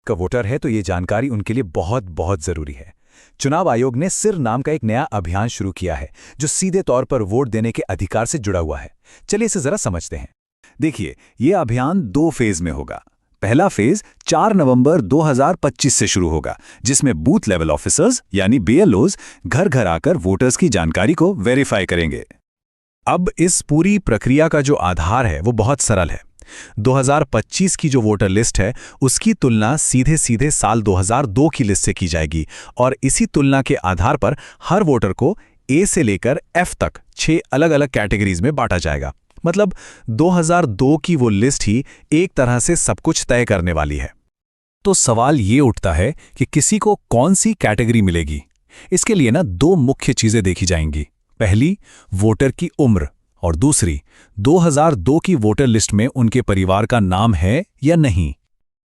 का वोटर है तो ये जानकारी उनके लिए बहुत बहुत जरूरी है। चुनाव आयोग ने सिर नाम का एक नया अभियान शुरू किया है जो सीधे तौर पर वोट देने के अधिकार से जुड़ा हुआ है। चलिए इसे जरा समझते हैं। देखिए, ये अभियान 2 फेज में होगा। पहला फेज 4 नवंबर 2025 से शुरू होगा, जिसमें बूथ लेवल ऑफिसर्स यानी BLOs घर घर आकर वोटर्स की जानकारी को वेरीफाई करेंगे। अब इस पूरी प्रक्रिया का जो आधार है वो बहुत सरल है। 2025 की जो वोटर लिस्ट है उसकी तुलना सीधे सीधे साल 2002 की लिस्ट से की जाएगी और इसी तुलना के आधार पर हर वोटर को A से लेकर F तक 6 अलग अलग कैटेगरीज में बांटा जाएगा। मतलब 2002 की वो लिस्ट ही एक तरह से सब कुछ तय करने वाली है। तो सवाल ये उठता है कि किसी को कौन सी कैटेगरी मिलेगी। इसके लिए ना 2 मुख्य चीजें देखी जाएंगी। पहली, वोटर की उम्र, और दूसरी, 2002 की वोटर लिस्ट में उनके परिवार का नाम है या नहीं।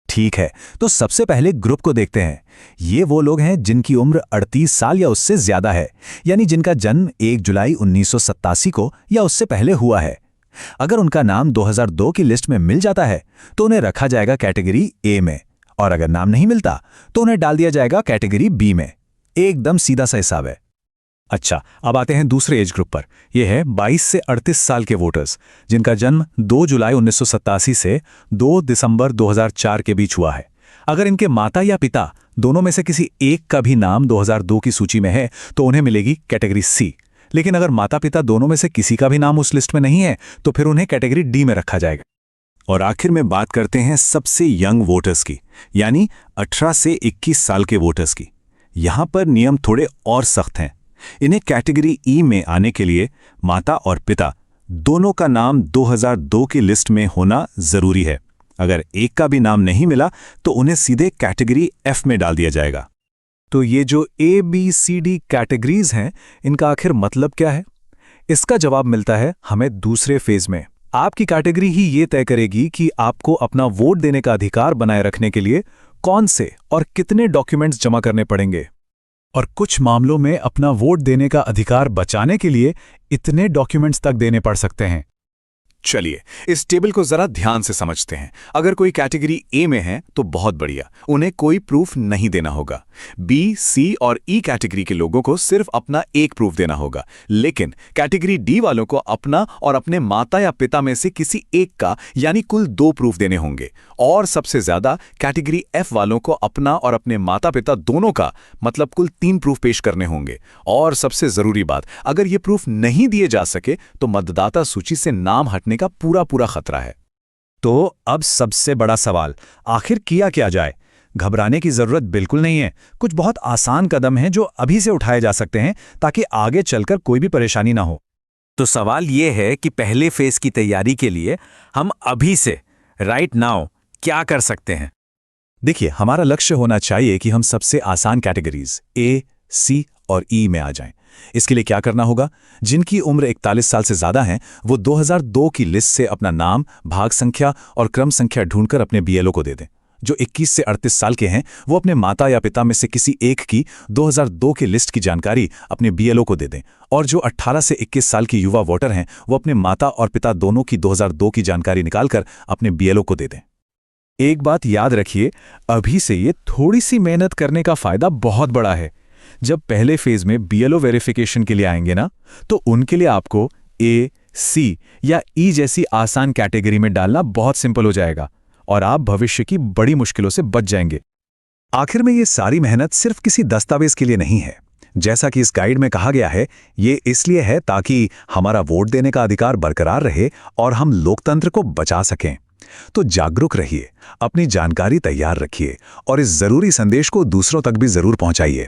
ठीक है, तो सबसे पहले ग्रुप को देखते हैं। ये वो लोग हैं जिनकी उम्र 38 साल या उससे ज्यादा है, यानी जिनका जन्म 1 जुलाई 1987 को या उससे पहले हुआ है। अगर उनका नाम 2002 की लिस्ट में मिल जाता है तो उन्हें रखा जाएगा कैटेगरी A में, और अगर नाम नहीं मिलता तो उन्हें डाल दिया जाएगा कैटेगरी B में। एकदम सीधा सा हिसाब है। अच्छा, अब आते हैं दूसरे एज ग्रुप पर। यह है 22 से 38 साल के वोटर्स, जिनका जन्म 2 जुलाई 1987 से 2 दिसंबर 2004 के बीच हुआ है। अगर इनके माता या पिता दोनों में से किसी एक का भी नाम 2002 की सूची में है तो उन्हें मिलेगी कैटेगरी C। लेकिन अगर माता पिता दोनों में से किसी का भी नाम उस लिस्ट में नहीं है तो फिर उन्हें कैटेगरी D में रखा जाएगा। और आखिर में बात करते हैं सबसे यंग वोटर्स की, यानी 18 से 21 साल के वोटर्स की। यहां पर नियम थोड़े और सख्त हैं। इन्हें कैटेगरी E में आने के लिए माता और पिता दोनों का नाम 2002 की लिस्ट में होना जरूरी है। अगर एक का भी नाम नहीं मिला तो उन्हें सीधे कैटेगरी F में डाल दिया जाएगा। तो ये जो ABCD कैटेगरीज हैं, इनका आखिर मतलब क्या है? इसका जवाब मिलता है हमें दूसरे फेज में। आपकी कैटेगरी ही ये तय करेगी कि आपको अपना वोट देने का अधिकार बनाए रखने के लिए कौन से और कितने डॉक्यूमेंट्स जमा करने पड़ेंगे, और कुछ मामलों में अपना वोट देने का अधिकार बचाने के लिए इतने डॉक्यूमेंट्स तक देने पड़ सकते हैं। चलिए इस टेबल को जरा ध्यान से समझते हैं। अगर कोई कैटेगरी A में है तो बहुत बढ़िया, उन्हें कोई प्रूफ नहीं देना होगा। B, C और E कैटेगरी के लोगों को सिर्फ अपना एक प्रूफ देना होगा। लेकिन कैटेगरी D वालों को अपना और अपने माता या पिता में से किसी एक का यानी कुल 2 प्रूफ देने होंगे। और सबसे ज्यादा कैटेगरी F वालों को अपना और अपने माता पिता दोनों का मतलब कुल 3 प्रूफ पेश करने होंगे। और सबसे जरूरी बात, अगर ये प्रूफ नहीं दिए जा सके तो मतदाता सूची से नाम हटने का पूरा खतरा है। तो अब सबसे बड़ा सवाल, आखिर किया क्या जाए? घबराने की जरूरत बिल्कुल नहीं है। कुछ बहुत आसान कदम हैं जो अभी से उठाए जा सकते हैं ताकि आगे चलकर कोई भी परेशानी ना हो। तो सवाल यह है कि पहले फेज की तैयारी के लिए हम अभी से राइट नाउ क्या कर सकते हैं? देखिए, हमारा लक्ष्य होना चाहिए कि हम सबसे आसान कैटेगरीज A, C और E में आ जाएं। इसके लिए क्या करना होगा? जिनकी उम्र 41 साल से ज्यादा है वो 2002 की लिस्ट से अपना नाम, भाग संख्या और क्रम संख्या ढूंढकर अपने BLO को दे दें। जो 21 से 38 साल के हैं वो अपने माता या पिता में से किसी एक की 2002 की लिस्ट की जानकारी अपने BLO को दे दें। और जो 18 से 21 साल की युवा वोटर हैं वो अपने माता और पिता दोनों की 2002 की जानकारी निकालकर अपने BLO को दे दें। एक बात याद रखिए, अभी से ये थोड़ी सी मेहनत करने का फायदा बहुत बड़ा है। जब पहले फेज में BLO वेरिफिकेशन के लिए आएंगे ना, तो उनके लिए आपको A, C या E जैसी आसान कैटेगरी में डालना बहुत सिंपल हो जाएगा और आप भविष्य की बड़ी मुश्किलों से बच जाएंगे। आखिर में ये सारी मेहनत सिर्फ किसी दस्तावेज के लिए नहीं है। जैसा कि इस गाइड में कहा गया है, ये इसलिए है ताकि हमारा वोट देने का अधिकार बरकरार रहे और हम लोकतंत्र को बचा सकें। तो जागरूक रहिए, अपनी जानकारी तैयार रखिए और इस जरूरी संदेश को दूसरों तक भी जरूर पहुंचाइए।